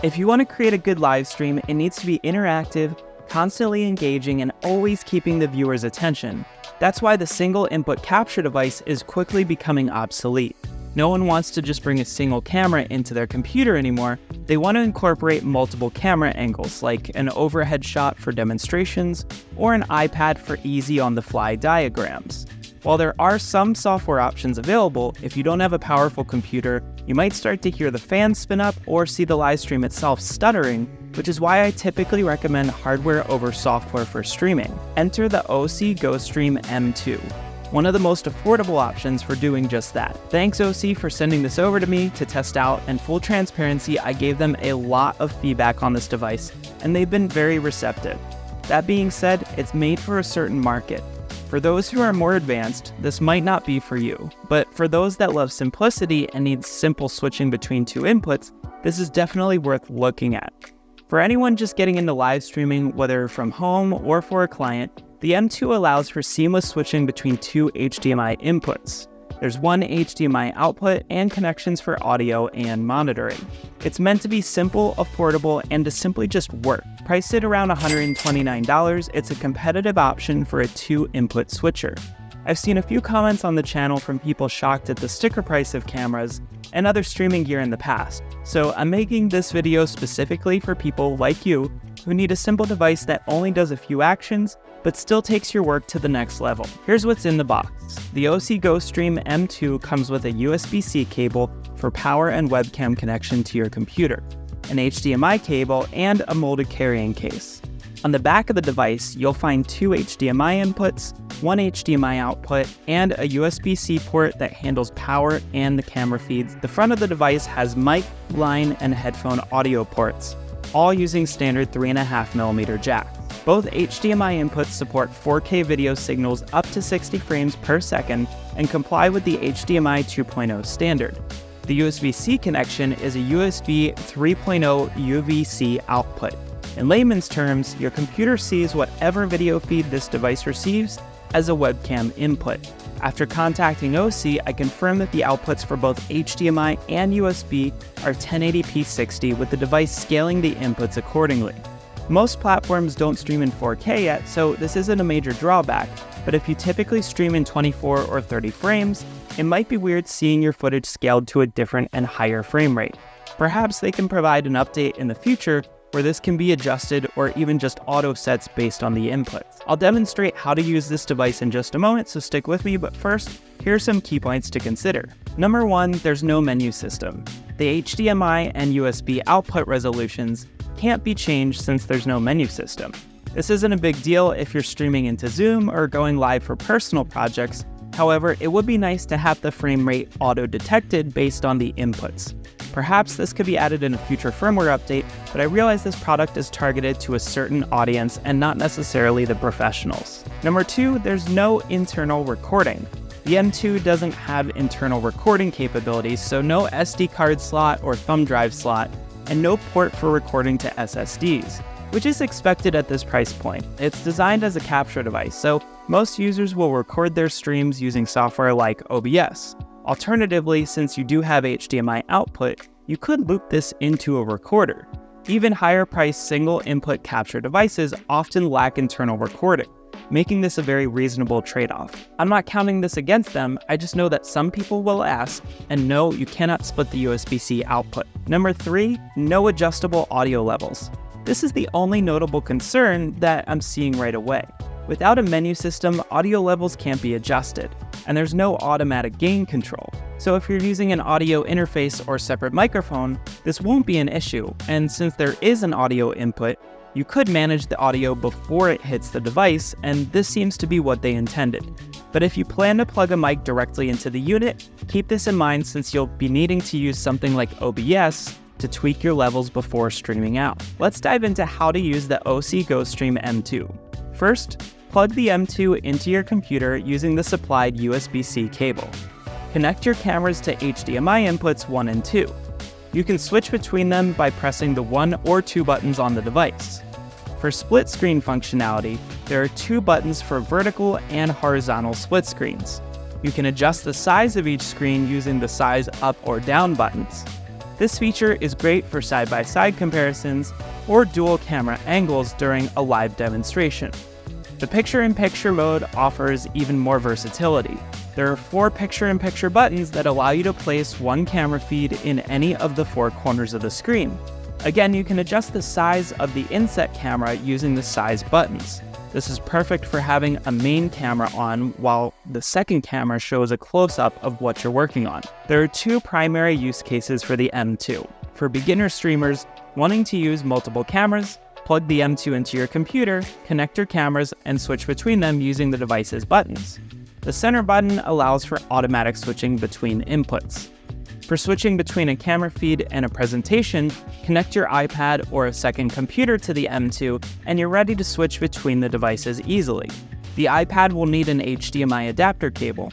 If you want to create a good live stream, it needs to be interactive, constantly engaging, and always keeping the viewer's attention. That's why the single input capture device is quickly becoming obsolete. No one wants to just bring a single camera into their computer anymore. They want to incorporate multiple camera angles, like an overhead shot for demonstrations, or an iPad for easy on-the-fly diagrams. While there are some software options available, if you don't have a powerful computer, you might start to hear the fan spin up or see the live stream itself stuttering, which is why I typically recommend hardware over software for streaming. Enter the Osee GoStream M2, one of the most affordable options for doing just that. Thanks Osee for sending this over to me to test out, and full transparency, I gave them a lot of feedback on this device, and they've been very receptive. That being said, it's made for a certain market. For those who are more advanced, this might not be for you, but for those that love simplicity and need simple switching between two inputs, this is definitely worth looking at. For anyone just getting into live streaming, whether from home or for a client, the M2 allows for seamless switching between two HDMI inputs. There's one HDMI output and connections for audio and monitoring. It's meant to be simple, affordable, and to simply just work. Priced at around $129, it's a competitive option for a two-input switcher. I've seen a few comments on the channel from people shocked at the sticker price of cameras and other streaming gear in the past, so I'm making this video specifically for people like you who need a simple device that only does a few actions but still takes your work to the next level. Here's what's in the box. The Osee GoStream M2 comes with a USB-C cable for power and webcam connection to your computer, an HDMI cable, and a molded carrying case. On the back of the device, you'll find two HDMI inputs, one HDMI output, and a USB-C port that handles power and the camera feeds. The front of the device has mic, line, and headphone audio ports, all using standard 3.5mm jacks. Both HDMI inputs support 4K video signals up to 60 frames per second and comply with the HDMI 2.0 standard. The USB-C connection is a USB 3.0 UVC output. In layman's terms, your computer sees whatever video feed this device receives as a webcam input. After contacting Osee, I confirmed that the outputs for both HDMI and USB are 1080p 60, with the device scaling the inputs accordingly. Most platforms don't stream in 4K yet, so this isn't a major drawback, but if you typically stream in 24 or 30 frames, it might be weird seeing your footage scaled to a different and higher frame rate. Perhaps they can provide an update in the future where this can be adjusted or even just auto sets based on the inputs. I'll demonstrate how to use this device in just a moment, so stick with me, but first, here are some key points to consider. Number one, there's no menu system. The HDMI and USB output resolutions can't be changed since there's no menu system. This isn't a big deal if you're streaming into Zoom or going live for personal projects. However, it would be nice to have the frame rate auto-detected based on the inputs. Perhaps this could be added in a future firmware update, but I realize this product is targeted to a certain audience and not necessarily the professionals. Number two, there's no internal recording. The M2 doesn't have internal recording capabilities, so no SD card slot or thumb drive slot, and no port for recording to SSDs, which is expected at this price point. It's designed as a capture device, so most users will record their streams using software like OBS. Alternatively, since you do have HDMI output, you could loop this into a recorder. Even higher-priced single-input capture devices often lack internal recording, making this a very reasonable trade-off. I'm not counting this against them, I just know that some people will ask, and no, you cannot split the USB-C output. Number three, no adjustable audio levels. This is the only notable concern that I'm seeing right away. Without a menu system, audio levels can't be adjusted, and there's no automatic gain control. So if you're using an audio interface or separate microphone, this won't be an issue, and since there is an audio input, you could manage the audio before it hits the device, and this seems to be what they intended. But if you plan to plug a mic directly into the unit, keep this in mind since you'll be needing to use something like OBS to tweak your levels before streaming out. Let's dive into how to use the Osee GoStream M2. First, plug the M2 into your computer using the supplied USB-C cable. Connect your cameras to HDMI inputs 1 and 2. You can switch between them by pressing the 1 or 2 buttons on the device. For split screen functionality, there are 2 buttons for vertical and horizontal split screens. You can adjust the size of each screen using the size up or down buttons. This feature is great for side-by-side comparisons or dual camera angles during a live demonstration. The picture-in-picture mode offers even more versatility. There are 4 picture-in-picture buttons that allow you to place one camera feed in any of the 4 corners of the screen. Again, you can adjust the size of the inset camera using the size buttons. This is perfect for having a main camera on while the second camera shows a close-up of what you're working on. There are 2 primary use cases for the M2. For beginner streamers wanting to use multiple cameras, plug the M2 into your computer, connect your cameras, and switch between them using the device's buttons. The center button allows for automatic switching between inputs. For switching between a camera feed and a presentation, connect your iPad or a second computer to the M2 and you're ready to switch between the devices easily. The iPad will need an HDMI adapter cable.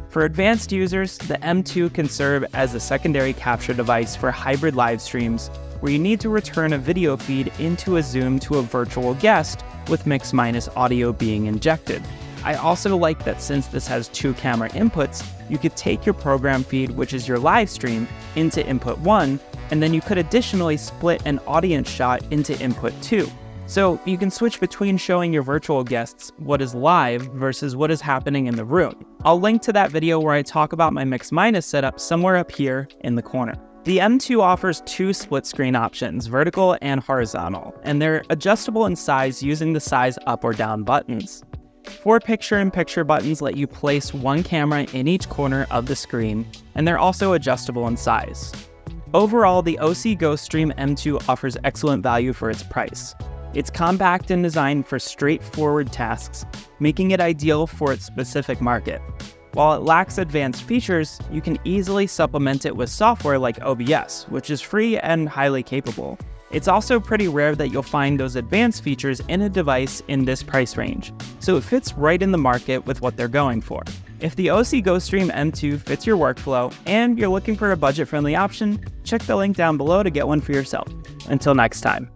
For advanced users, the M2 can serve as a secondary capture device for hybrid live streams where you need to return a video feed into a Zoom to a virtual guest with mix-minus audio being injected. I also like that since this has 2 camera inputs, you could take your program feed, which is your live stream, into input 1, and then you could additionally split an audience shot into input 2. So you can switch between showing your virtual guests what is live versus what is happening in the room. I'll link to that video where I talk about my mix-minus setup somewhere up here in the corner. The M2 offers 2 split screen options, vertical and horizontal, and they're adjustable in size using the size up or down buttons. 4 picture-in-picture buttons let you place one camera in each corner of the screen, and they're also adjustable in size. Overall, the Osee GoStream M2 offers excellent value for its price. It's compact and designed for straightforward tasks, making it ideal for its specific market. While it lacks advanced features, you can easily supplement it with software like OBS, which is free and highly capable. It's also pretty rare that you'll find those advanced features in a device in this price range, so it fits right in the market with what they're going for. If the Osee GoStream M2 fits your workflow and you're looking for a budget-friendly option, check the link down below to get one for yourself. Until next time.